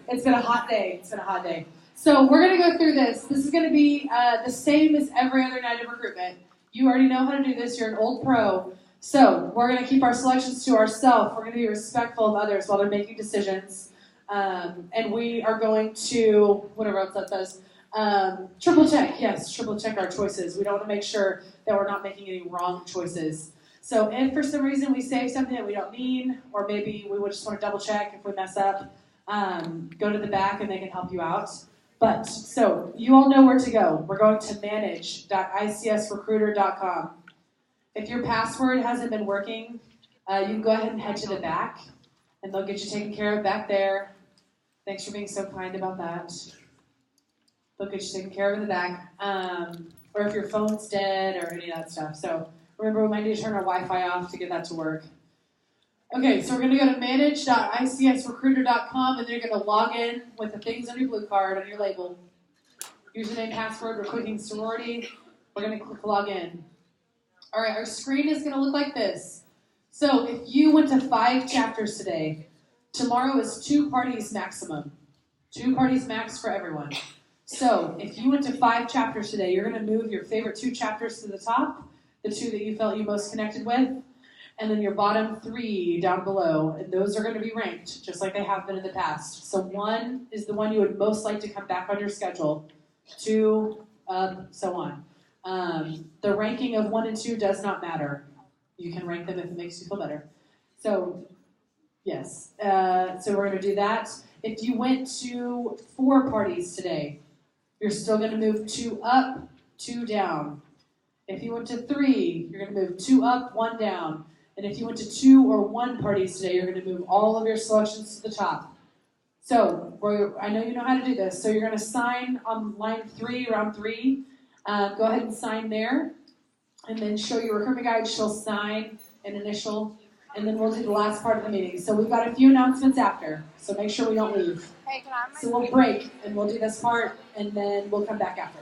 It's been a hot day. It's been a hot day. So we're going to go through this. This is going to be the same as every other night of recruitment. You already know how to do this. You're an old pro. So we're going to keep our selections to ourselves. We're going to be respectful of others while they're making decisions. And we are going to, whatever else that says, triple check. Yes, triple check our choices. We don't want to make sure that we're not making any wrong choices. So if for some reason we say something that we don't mean, or maybe we would just want to double check if we mess up, go to the back and they can help you out. But, so you all know where to go. We're going to manage.icsrecruiter.com. If your password hasn't been working, you can go ahead and head to the back, and they'll get you taken care of back there. Thanks for being so kind about that. They'll get you taken care of in the back. Or if your phone's dead or any of that stuff. So remember, we might need to turn our Wi-Fi off to get that to work. Okay, so we're going to go to manage.icsrecruiter.com, and then you're going to log in with the things on your blue card, on your label. Username, password, we're clicking sorority. We're going to click log in. All right, our screen is going to look like this. So if you went to 5 chapters today, tomorrow is 2 parties maximum. 2 parties max for everyone. So if you went to 5 chapters today, you're going to move your favorite 2 chapters to the top, the 2 that you felt you most connected with, and then your bottom 3 down below, and those are going to be ranked, just like they have been in the past. So 1 is the one you would most like to come back on your schedule, 2, so on. The ranking of 1 and 2 does not matter. You can rank them if it makes you feel better. So, yes. So we're going to do that. If you went to 4 parties today, you're still going to move 2 up, 2 down. If you went to 3, you're going to move 2 up, 1 down. And if you went to 2 or 1 parties today, you're going to move all of your selections to the top. So, I know you know how to do this. So you're going to sign on line 3, round 3. Go ahead and sign there. And then show your recruitment guide. She'll sign an initial. And then we'll do the last part of the meeting. So we've got a few announcements after. So make sure we don't leave. So we'll break, and we'll do this part, and then we'll come back after.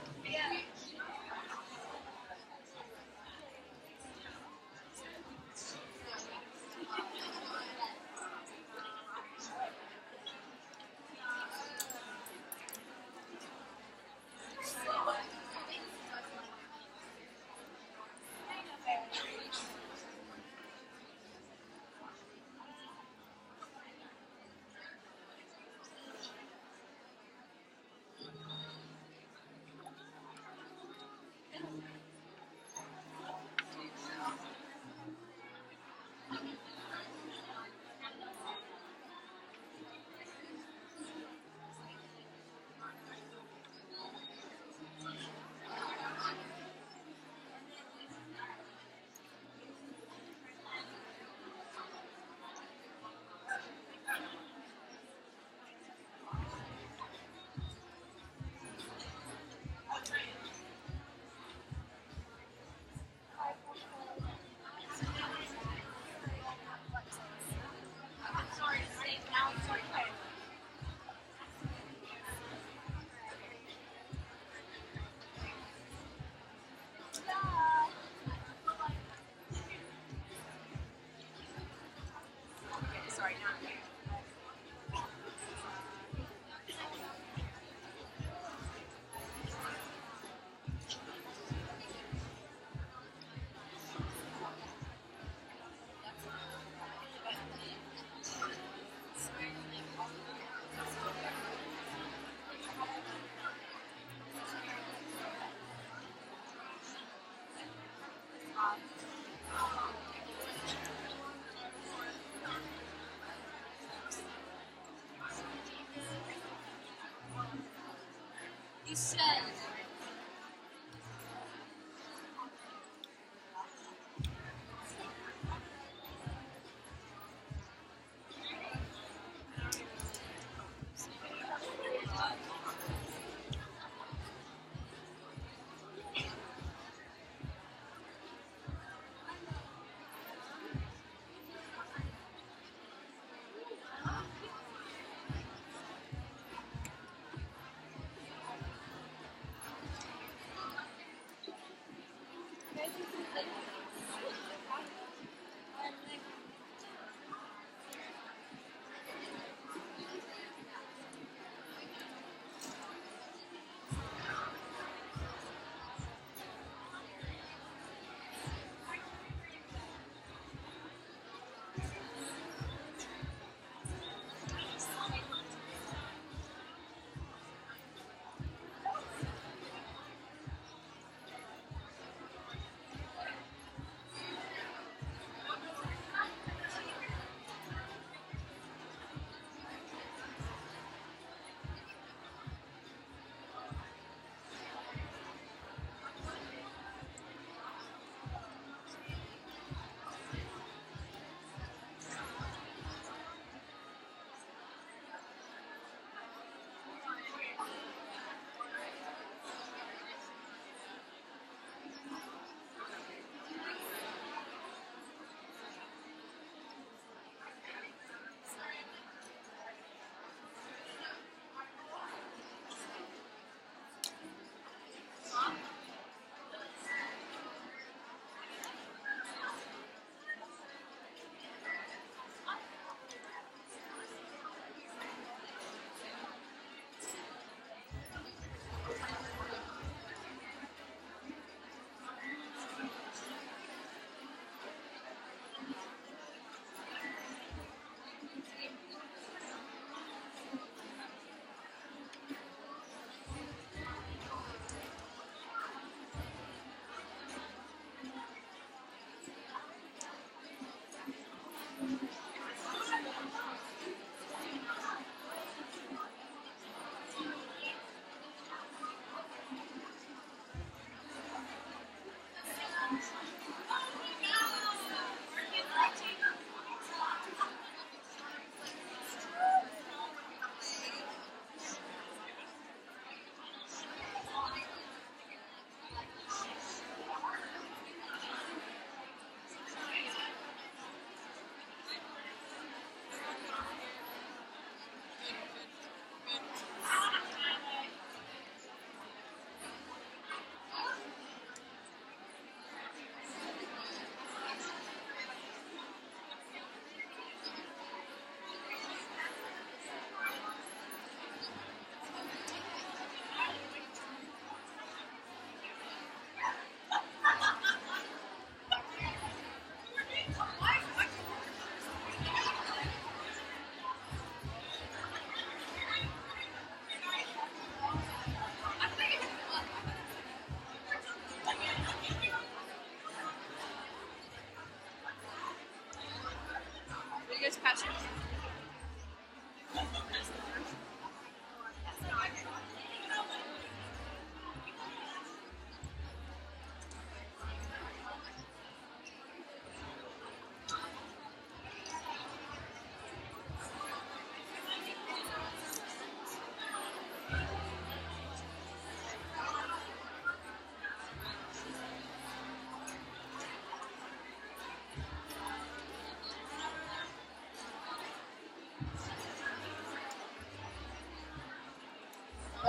He said.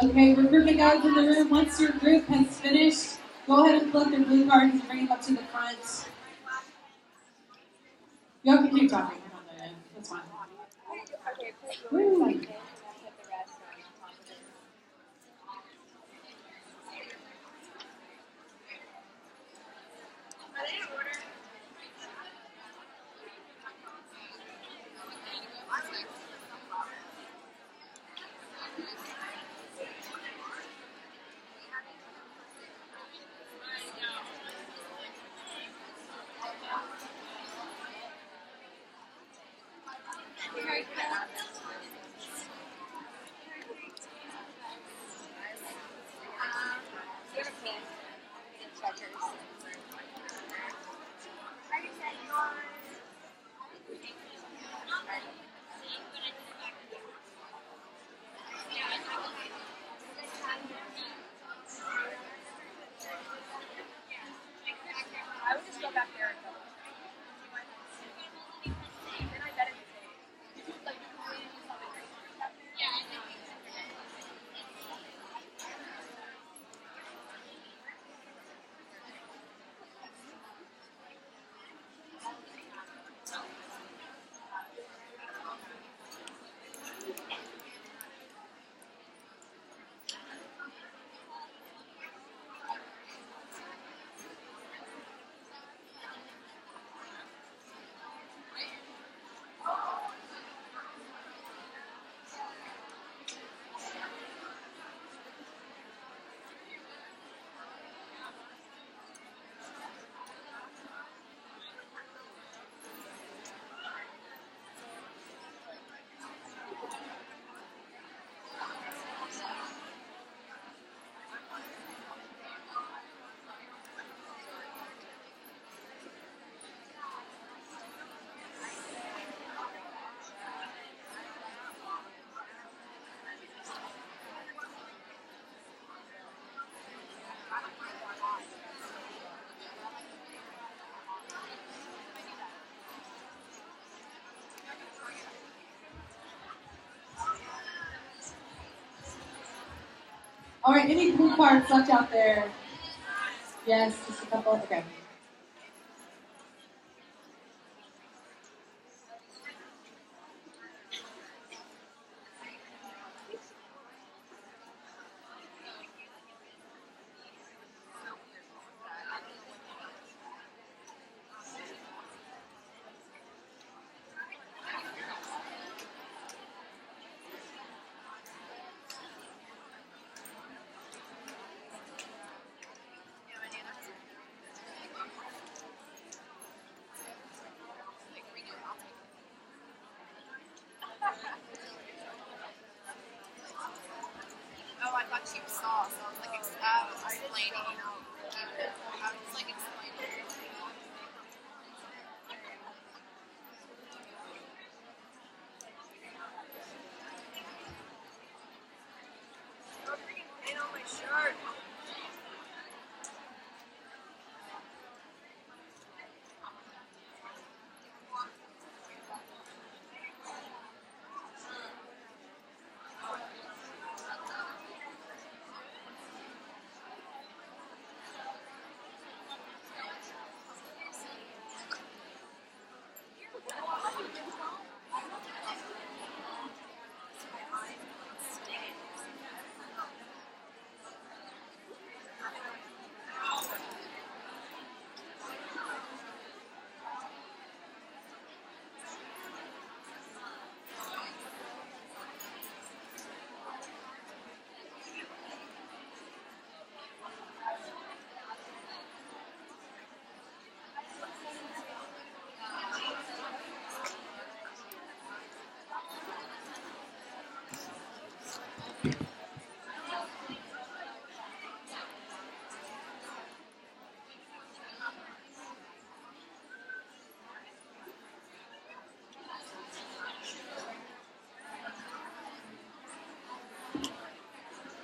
Okay, recruitment guys in the room, once your group has finished, go ahead and collect their blue cards and bring them up to the front. Y'all can keep talking. I'm not done yet. That's fine. Woo. All right, any blue cards left out there? Yes, just a couple. Okay. Oh, I thought you saw, so I was like, explaining. I was like explaining. Don't freaking paint on my shirt.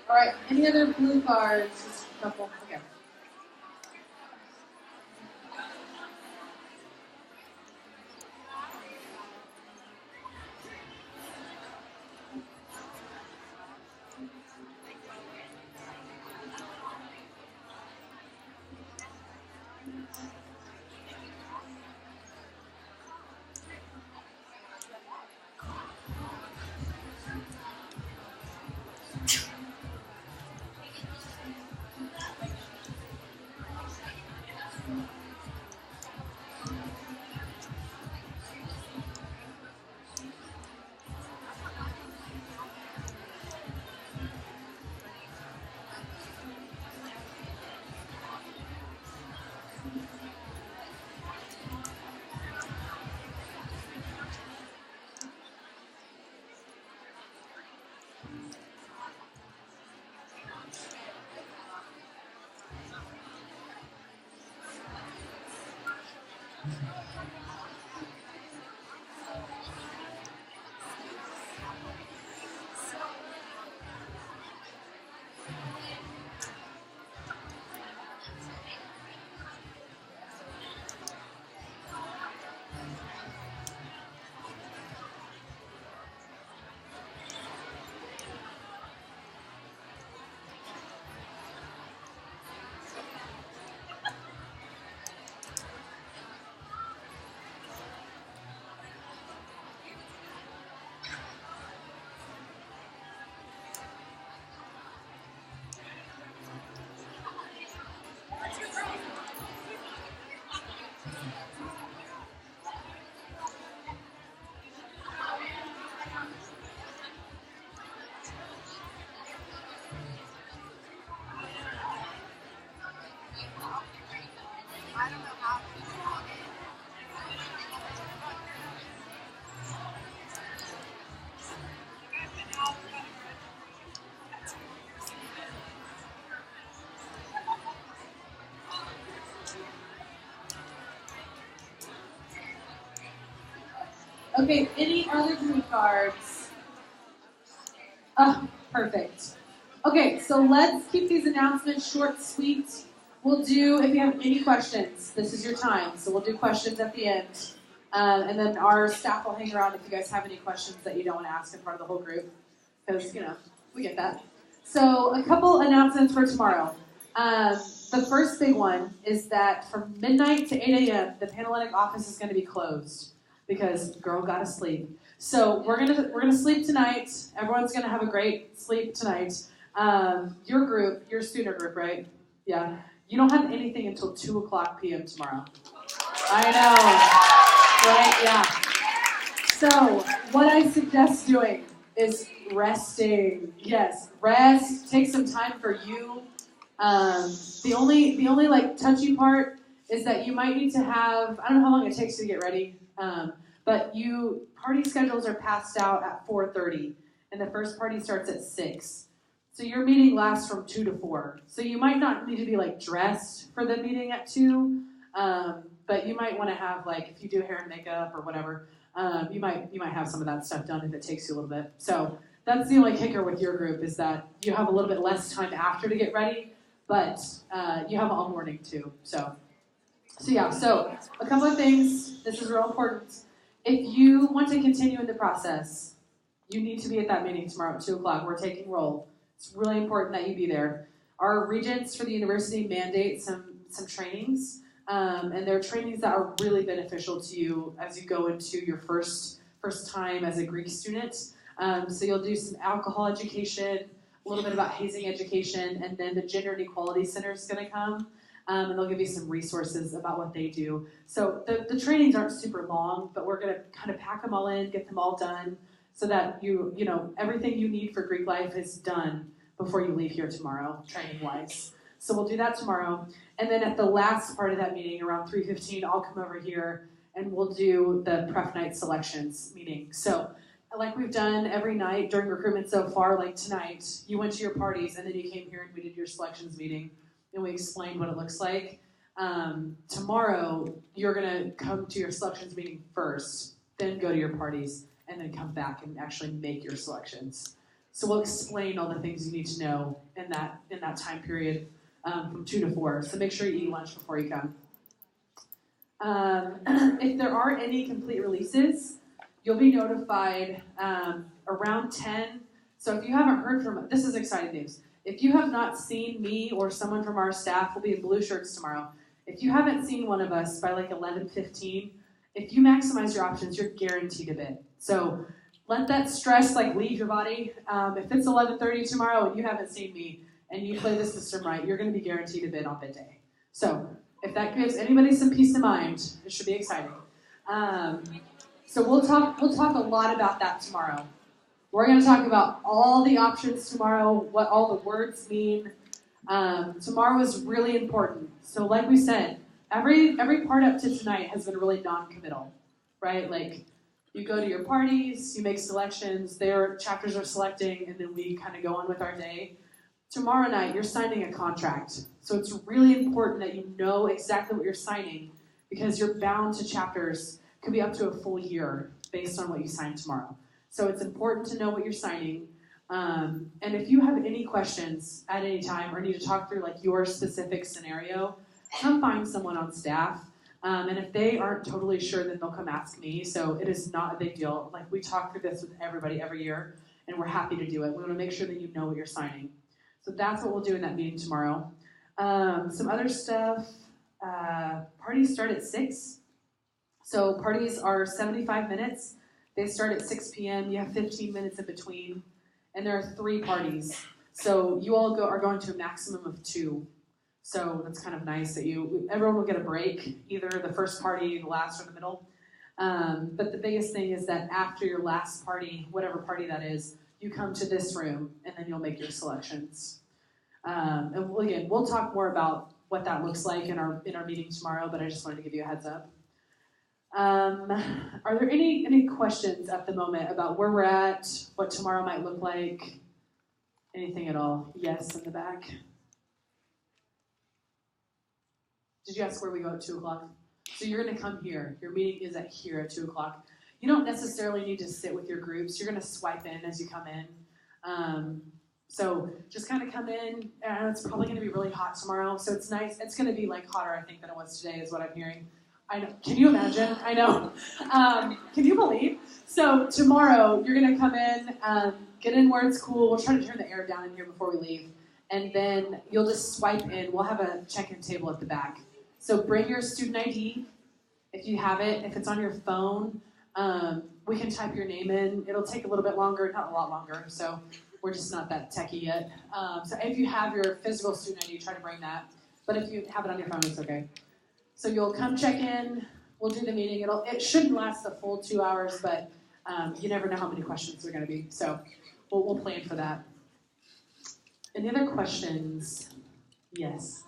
All right, any other blue cards? Just a couple. Okay. I don't know how. Okay, any other blue cards? Oh, perfect. Okay, so let's keep these announcements short, sweet. We'll do, if you have any questions, this is your time. So we'll do questions at the end. And then our staff will hang around if you guys have any questions that you don't want to ask in front of the whole group. Because, we get that. So a couple announcements for tomorrow. The first big one is that from midnight to 8 a.m., the Panhellenic office is going to be closed because girl gotta sleep. So we're gonna sleep tonight. Everyone's gonna have a great sleep tonight. Your group, your student group, right? Yeah. You don't have anything until 2:00 p.m. tomorrow. I know, right? Yeah. So what I suggest doing is resting. Yes, rest. Take some time for you. The only like touchy part is that you might need to have, I don't know how long it takes to get ready, but party schedules are passed out at 4:30, and the first party starts at 6. So your meeting lasts from 2 to 4. So you might not need to be like dressed for the meeting at 2, but you might want to have like, if you do hair and makeup or whatever, you might have some of that stuff done if it takes you a little bit. So that's the only kicker with your group is that you have a little bit less time after to get ready, but you have all morning too. So a couple of things. This is real important. If you want to continue in the process, you need to be at that meeting tomorrow at 2:00. We're taking roll. It's really important that you be there. Our regents for the university mandate some trainings, and they're trainings that are really beneficial to you as you go into your first time as a Greek student. So you'll do some alcohol education, a little bit about hazing education, and then the Gender and Equality Center is going to come. And they'll give you some resources about what they do. So the trainings aren't super long, but we're going to kind of pack them all in, get them all done, so that you everything you need for Greek life is done before you leave here tomorrow, training-wise. So we'll do that tomorrow. And then at the last part of that meeting, around 3:15, I'll come over here and we'll do the Pref Night Selections meeting. So like we've done every night during recruitment so far, like tonight, you went to your parties and then you came here and we did your selections meeting. And we explained what it looks like. Tomorrow, you're going to come to your selections meeting first, then go to your parties, and then come back and actually make your selections. So we'll explain all the things you need to know in that time period from 2 to 4. So make sure you eat lunch before you come. If there are any complete releases, you'll be notified around 10. So if you haven't heard from, this is exciting news. If you have not seen me or someone from our staff, we'll be in blue shirts tomorrow. If you haven't seen one of us by like 11:15, if you maximize your options, you're guaranteed a bid. So let that stress like leave your body. If it's 11:30 tomorrow and you haven't seen me and you play the system right, you're going to be guaranteed a bid on bid day. So if that gives anybody some peace of mind, it should be exciting. So we'll talk a lot about that tomorrow. We're going to talk about all the options tomorrow, what all the words mean. Tomorrow is really important. So like we said, every part up to tonight has been really non-committal, right? Like you go to your parties, you make selections, their chapters are selecting, and then we kind of go on with our day. Tomorrow night, you're signing a contract. So it's really important that you know exactly what you're signing because you're bound to chapters, could be up to a full year based on what you sign tomorrow. So it's important to know what you're signing. And if you have any questions at any time or need to talk through like your specific scenario, come find someone on staff. And if they aren't totally sure, then they'll come ask me. So it is not a big deal. Like we talk through this with everybody every year, and we're happy to do it. We want to make sure that you know what you're signing. So that's what we'll do in that meeting tomorrow. Some other stuff, parties start at 6. So parties are 75 minutes. They start at 6 p.m. You have 15 minutes in between. And there are 3 parties. So you all are going to a maximum of 2. So that's kind of nice that everyone will get a break, either the first party, the last, or the middle. But the biggest thing is that after your last party, whatever party that is, you come to this room, and then you'll make your selections. And again, we'll talk more about what that looks like in our meeting tomorrow, but I just wanted to give you a heads up. Are there any questions at the moment about where we're at, what tomorrow might look like? Anything at all? Yes, in the back. Did you ask where we go at 2 o'clock? So you're going to come here. Your meeting is here at 2 o'clock. You don't necessarily need to sit with your groups. You're going to swipe in as you come in. So just kind of come in. It's probably going to be really hot tomorrow, so it's nice. It's going to be like hotter, I think, than it was today is what I'm hearing. I know. Can you imagine? I know. Can you believe? So tomorrow, you're going to come in, get in where it's cool. We'll try to turn the air down in here before we leave. And then you'll just swipe in. We'll have a check-in table at the back. So bring your student ID if you have it. If it's on your phone, we can type your name in. It'll take a little bit longer, not a lot longer. So we're just not that techie yet. So if you have your physical student ID, try to bring that. But if you have it on your phone, it's okay. So you'll come check in, we'll do the meeting. It shouldn't last the full 2 hours, but you never know how many questions there are going to be. So we'll plan for that. Any other questions? Yes.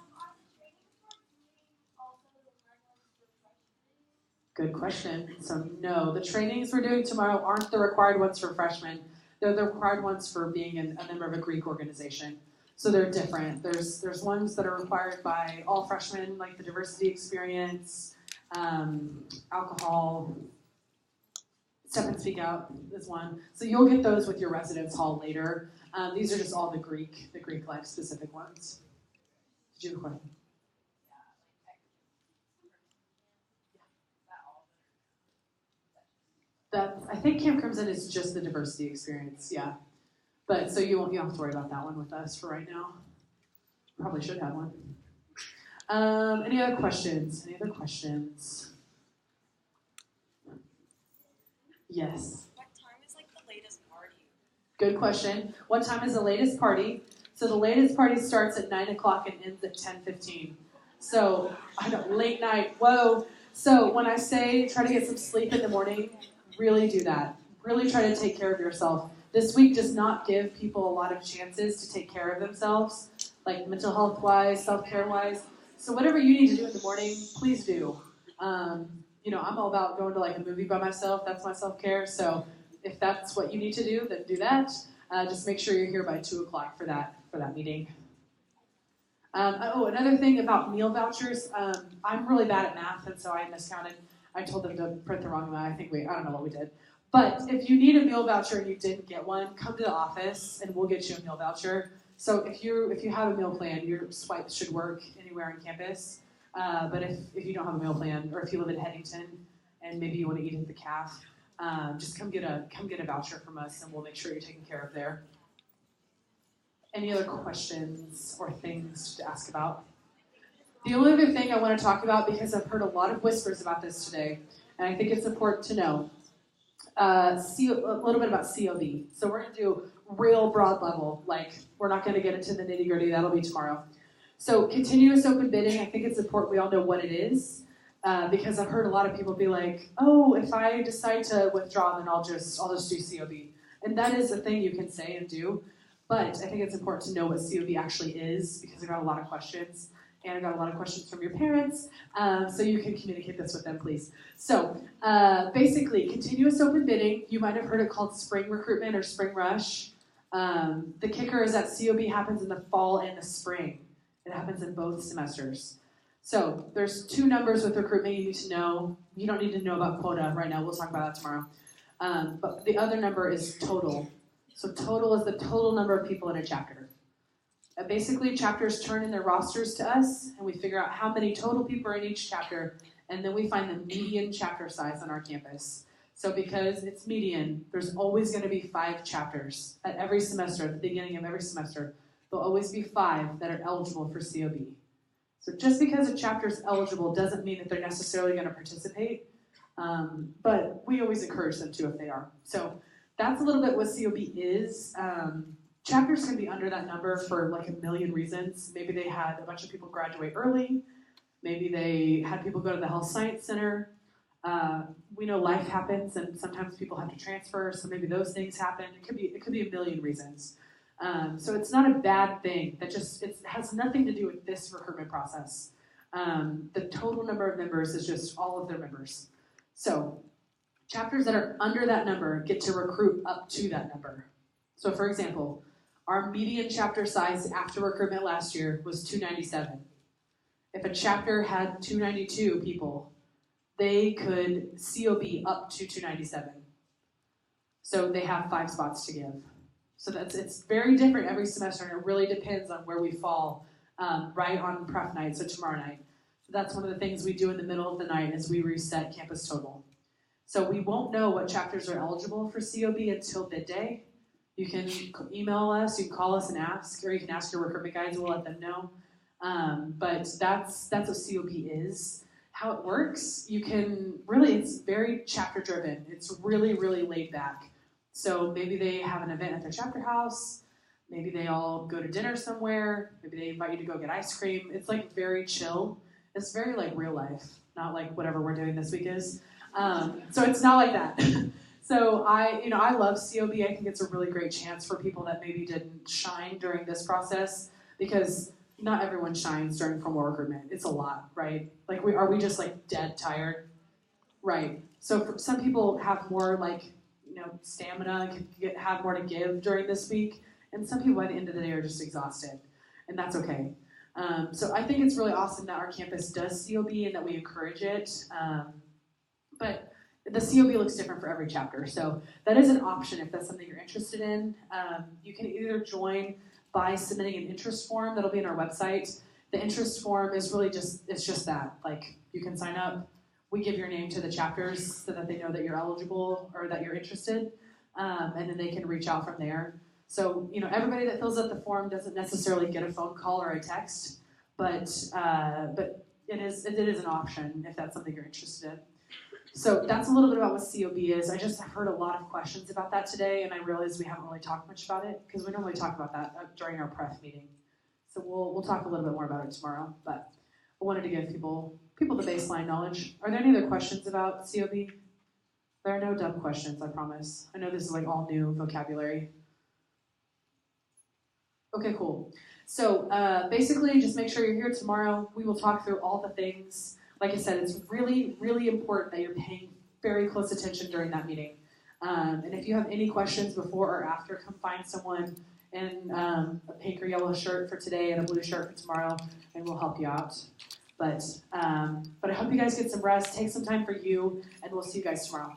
Good question. So no, the trainings we're doing tomorrow aren't the required ones for freshmen. They're the required ones for being a member of a Greek organization. So they're different. There's ones that are required by all freshmen, like the diversity experience, alcohol, step and speak out is one. So you'll get those with your residence hall later. These are just all the Greek life specific ones. Did you have a question? I think Camp Crimson is just the diversity experience, yeah. But so you don't have to worry about that one with us for right now. Probably should have one. Any other questions? Yes. What time is like the latest party? Good question. What time is the latest party? So the latest party starts at 9 o'clock and ends at 10:15. So I know, late night. Whoa. So when I say try to get some sleep in the morning, really do that. Really try to take care of yourself. This week does not give people a lot of chances to take care of themselves, like mental health-wise, self-care-wise. So whatever you need to do in the morning, please do. I'm all about going to like a movie by myself. That's my self-care. So if that's what you need to do, then do that. Just make sure you're here by 2 o'clock for that meeting. Another thing about meal vouchers. I'm really bad at math, and so I miscounted. I told them to print the wrong amount. I don't know what we did. But if you need a meal voucher and you didn't get one, come to the office and we'll get you a meal voucher. So if you have a meal plan, your swipes should work anywhere on campus. But if you don't have a meal plan, or if you live in Headington and maybe you want to eat at the CAF, just come get a voucher from us and we'll make sure you're taken care of there. Any other questions or things to ask about? The only other thing I want to talk about, because I've heard a lot of whispers about this today, and I think it's important to know, a little bit about COB. So we're going to do real broad level, like we're not going to get into the nitty gritty, that'll be tomorrow. So continuous open bidding, I think it's important we all know what it is, because I've heard a lot of people be like, oh, if I decide to withdraw, then I'll just do COB. And that is a thing you can say and do, but I think it's important to know what COB actually is, because I got a lot of questions. And I got a lot of questions from your parents, so you can communicate this with them, please. So basically, continuous open bidding, you might have heard it called spring recruitment or spring rush. The kicker is that COB happens in the fall and the spring. It happens in both semesters. So there's 2 numbers with recruitment you need to know. You don't need to know about quota right now. We'll talk about that tomorrow. But the other number is total. So total is the total number of people in a chapter. Basically, chapters turn in their rosters to us, and we figure out how many total people are in each chapter, and then we find the median chapter size on our campus. So because it's median, there's always going to be 5 chapters at every semester, at the beginning of every semester. There'll always be 5 that are eligible for COB. So just because a chapter is eligible doesn't mean that they're necessarily going to participate, but we always encourage them to if they are. So that's a little bit what COB is. Chapters can be under that number for like a million reasons. Maybe they had a bunch of people graduate early. Maybe they had people go to the health science center. We know life happens, and sometimes people have to transfer, so maybe those things happen. It could be a million reasons. So it's not a bad thing. It has nothing to do with this recruitment process. The total number of members is just all of their members. So chapters that are under that number get to recruit up to that number. So for example, our median chapter size after recruitment last year was 297. If a chapter had 292 people, they could COB up to 297. So they have 5 spots to give. So it's very different every semester, and it really depends on where we fall right on prep night, so tomorrow night. So that's one of the things we do in the middle of the night is we reset campus total. So we won't know what chapters are eligible for COB until midday. You can email us, you can call us and ask, or you can ask your recruitment guides, we'll let them know. But that's what COB is. How it works, it's very chapter driven. It's really, really laid back. So maybe they have an event at their chapter house, maybe they all go to dinner somewhere, maybe they invite you to go get ice cream. It's like very chill. It's very like real life, not like whatever we're doing this week is. So it's not like that. So I love COB. I think it's a really great chance for people that maybe didn't shine during this process, because not everyone shines during formal recruitment. It's a lot, right? Like are we just like dead tired? Right. So some people have more stamina, can have more to give during this week, and some people by the end of the day are just exhausted, and that's okay. So I think it's really awesome that our campus does COB and that we encourage it. But the COB looks different for every chapter, so that is an option if that's something you're interested in. You can either join by submitting an interest form that'll be on our website. The interest form is really just that. Like, you can sign up, we give your name to the chapters so that they know that you're eligible or that you're interested, and then they can reach out from there. So, everybody that fills out the form doesn't necessarily get a phone call or a text, but it is an option if that's something you're interested in. So that's a little bit about what COB is. I just heard a lot of questions about that today, and I realized we haven't really talked much about it, because we normally talk about that during our prep meeting. So we'll talk a little bit more about it tomorrow, but I wanted to give people the baseline knowledge. Are there any other questions about COB? There are no dumb questions, I promise. I know this is like all new vocabulary. Okay, cool. So basically, just make sure you're here tomorrow. We will talk through all the things. Like I said, it's really, really important that you're paying very close attention during that meeting. And if you have any questions before or after, come find someone in a pink or yellow shirt for today and a blue shirt for tomorrow, and we'll help you out. But I hope you guys get some rest, take some time for you, and we'll see you guys tomorrow.